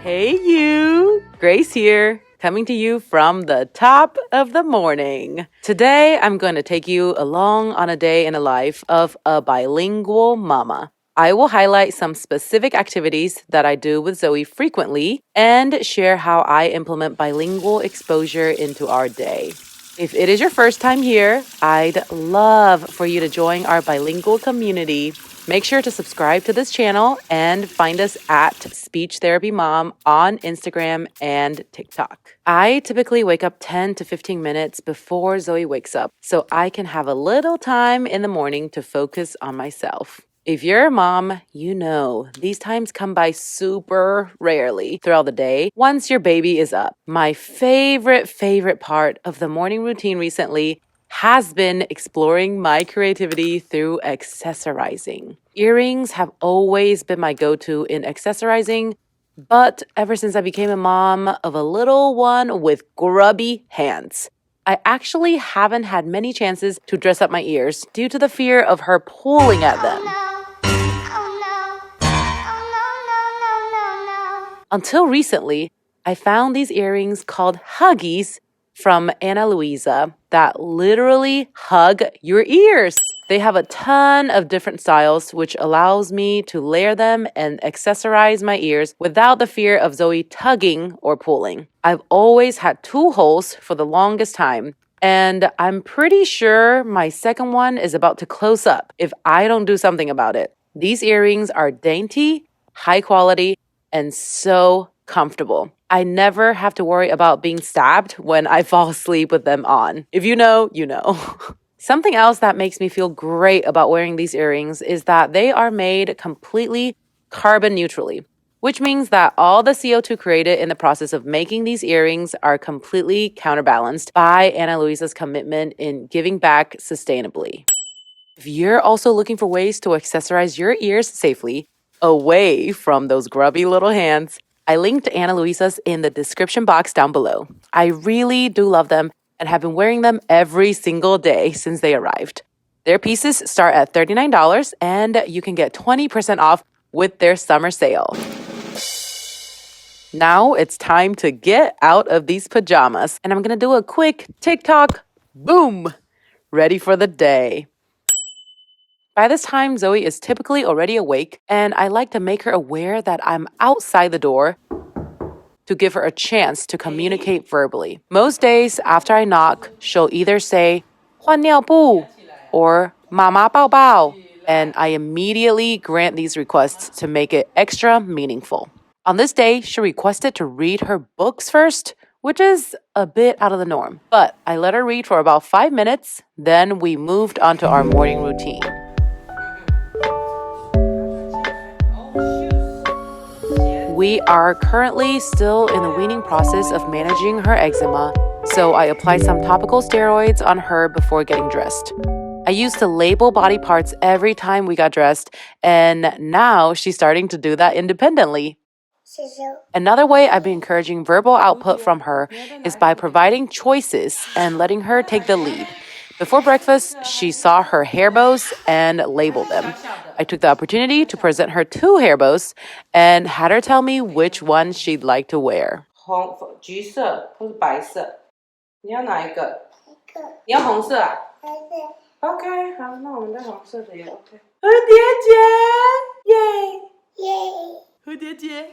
Hey you! Grace here, coming to you from the top of the morning. Today, I'm going to take you along on a day in the life of a bilingual mama. I will highlight some specific activities that I do with Zoe frequently and share how I implement bilingual exposure into our day. If it is your first time here, I'd love for you to join our bilingual community. Make sure to subscribe to this channel and find us at Speech Therapy Mom on Instagram and TikTok. I typically wake up 10 to 15 minutes before Zoe wakes up so I can have a little time in the morning to focus on myself. If you're a mom, you know these times come by super rarely throughout the day once your baby is up. My favorite part of the morning routine recently has been exploring my creativity through accessorizing. Earrings have always been my go-to in accessorizing, but ever since I became a mom of a little one with grubby hands, I actually haven't had many chances to dress up my ears due to the fear of her pulling at them. Until recently, I found these earrings called Huggies from Ana Luisa that literally hug your ears. They have a ton of different styles, which allows me to layer them and accessorize my ears without the fear of Zoe tugging or pulling. I've always had two holes for the longest time, and I'm pretty sure my second one is about to close up if I don't do something about it. These earrings are dainty, high quality, and so comfortable. I never have to worry about being stabbed when I fall asleep with them on. If you know, you know. Something else that makes me feel great about wearing these earrings is that they are made completely carbon neutrally, which means that all the CO2 created in the process of making these earrings are completely counterbalanced by Ana Luisa's commitment in giving back sustainably. If you're also looking for ways to accessorize your ears safely, away from those grubby little hands, I linked Ana Luisa's in the description box down below. I really do love them and have been wearing them every single day since they arrived. Their pieces start at $39 and you can get 20% off with their summer sale. Now it's time to get out of these pajamas and I'm gonna do a quick TikTok boom, ready for the day. By this time, Zoe is typically already awake, and I like to make her aware that I'm outside the door to give her a chance to communicate verbally. Most days after I knock, she'll either say, 换尿布 or 妈妈抱抱, and I immediately grant these requests to make it extra meaningful. On this day, she requested to read her books first, which is a bit out of the norm. But I let her read for about 5 minutes, then we moved on to our morning routine. We are currently still in the weaning process of managing her eczema, so I apply some topical steroids on her before getting dressed. I used to label body parts every time we got dressed, and now she's starting to do that independently. Another way I've been encouraging verbal output from her is by providing choices and letting her take the lead. Before breakfast, she saw her hair bows and labeled them. I took the opportunity to present her 2 hair bows and had her tell me which one she'd like to wear. 橘色或是白色，你要哪一个？你要红色啊？OK， 好，那我们戴红色的也 OK。蝴蝶结，耶！蝴蝶结，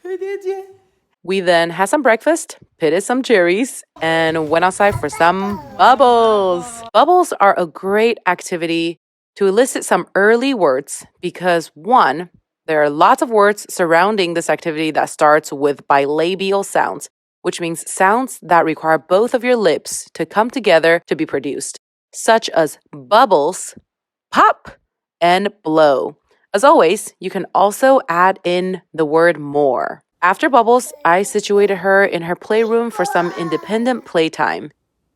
蝴蝶结。We then had some breakfast, pitted some cherries, and went outside for some bubbles. Bubbles are a great activity to elicit some early words because 1, there are lots of words surrounding this activity that starts with bilabial sounds, which means sounds that require both of your lips to come together to be produced, such as bubbles, pop, and blow. As always, you can also add in the word more. After bubbles, I situated her in her playroom for some independent playtime.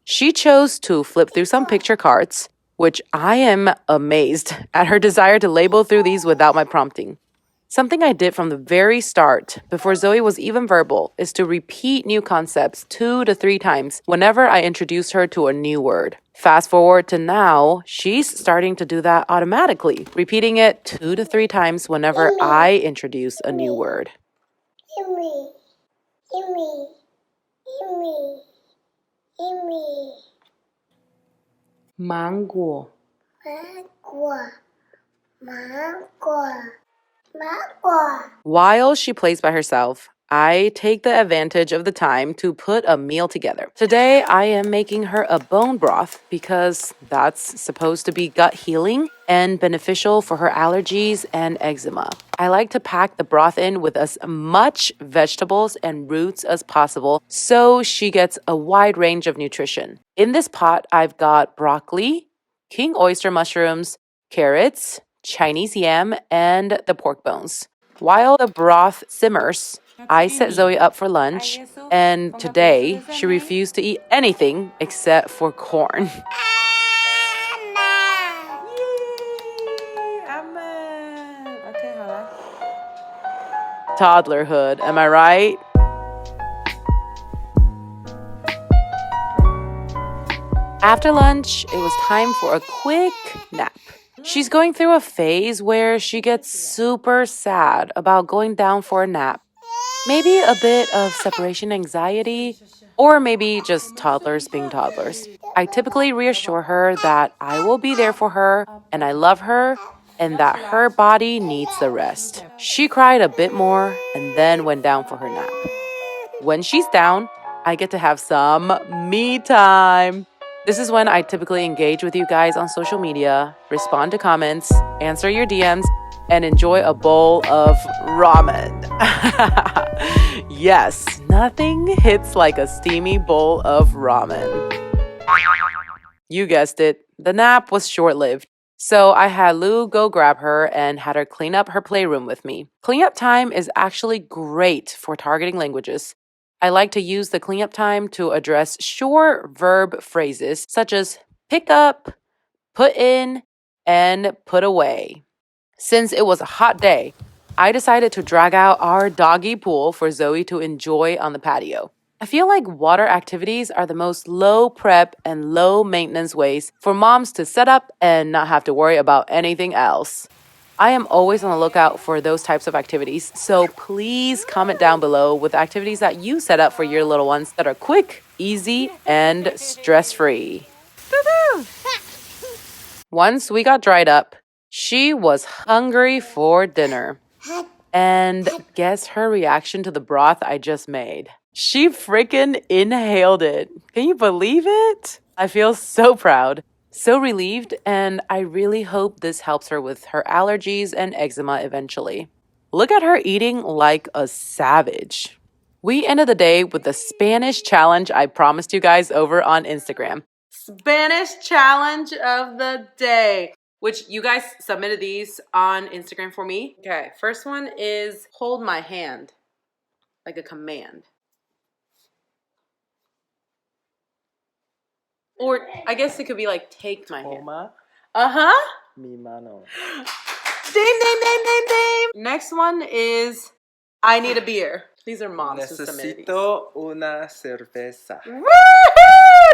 She chose to flip through some picture cards, which I am amazed at her desire to label through these without my prompting. Something I did from the very start, before Zoe was even verbal, is to repeat new concepts 2 to 3 times whenever I introduce her to a new word. Fast forward to now, she's starting to do that automatically, repeating it 2 to 3 times whenever I introduce a new word. Imi, Imi, Imi, Imi. Mango. Mango, mango, mango. While she plays by herself, I take the advantage of the time to put a meal together. Today, I am making her a bone broth because that's supposed to be gut healing and beneficial for her allergies and eczema. I like to pack the broth in with as much vegetables and roots as possible so she gets a wide range of nutrition. In this pot, I've got broccoli, king oyster mushrooms, carrots, Chinese yam, and the pork bones. While the broth simmers, I set Zoe up for lunch, and today she refused to eat anything except for corn. Toddlerhood, am I right? After lunch, it was time for a quick nap. She's going through a phase where she gets super sad about going down for a nap. Maybe a bit of separation anxiety, or maybe just toddlers being toddlers. I typically reassure her that I will be there for her and I love her and that her body needs the rest. She cried a bit more and then went down for her nap. When she's down, I get to have some me time. This is when I typically engage with you guys on social media, respond to comments, answer your DMs, and enjoy a bowl of ramen. Yes, nothing hits like a steamy bowl of ramen. You guessed it, the nap was short-lived. So I had Lou go grab her and had her clean up her playroom with me. Cleanup time is actually great for targeting languages. I like to use the cleanup time to address short verb phrases such as pick up, put in, and put away. Since it was a hot day, I decided to drag out our doggy pool for Zoe to enjoy on the patio. I feel like water activities are the most low prep and low maintenance ways for moms to set up and not have to worry about anything else. I am always on the lookout for those types of activities, so please comment down below with activities that you set up for your little ones that are quick, easy, and stress-free. Once we got dried up, she was hungry for dinner. And guess her reaction to the broth I just made. She freaking inhaled it. Can you believe it? I feel so proud, so relieved, and I really hope this helps her with her allergies and eczema eventually. Look at her eating like a savage. We ended the day with the Spanish challenge I promised you guys over on Instagram. Spanish challenge of the day, which you guys submitted these on Instagram for me. Okay, first one is hold my hand, like a command. Or I guess it could be like take my hand. Toma mi mano. Ding. Next one is I need a beer. These are moms who submitted these. Necesito una cerveza. Woohoo!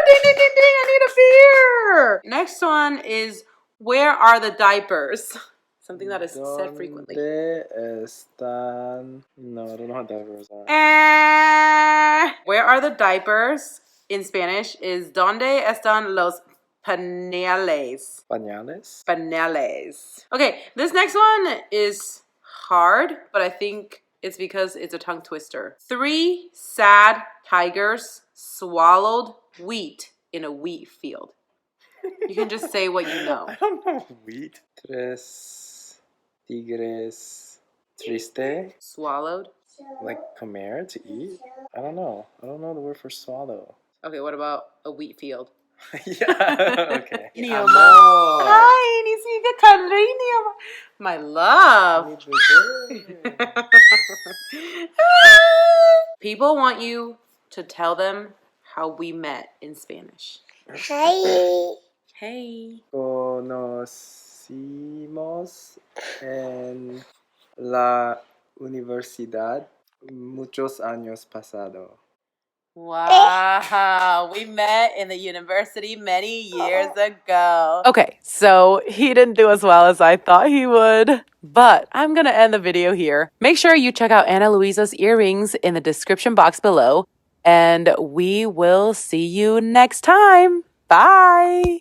Ding, I need a beer. Next one is where are the diapers? Something that is said frequently. ¿Dónde están? No, I don't know how diapers are. Where are the diapers? In Spanish is ¿Dónde están los pañales? Pañales? Pañales. Okay, this next one is hard, but I think it's because it's a tongue twister. 3 sad tigers swallowed wheat in a wheat field. You can just say what you know. I don't know wheat. 3 tigres triste. Swallowed. Like comer, to eat? I don't know. I don't know the word for swallow. Okay, what about a wheat field? Yeah, okay. Amor. Hi, ni siga cariño. My love. People want you to tell them how we met in Spanish. Hey. Hey. Conocimos en la universidad muchos años pasado. Wow, we met in the university many years ago. Okay, so he didn't do as well as I thought he would, but I'm gonna end the video here. Make sure you check out Ana Luisa's earrings in the description box below, and we will see you next time. Bye!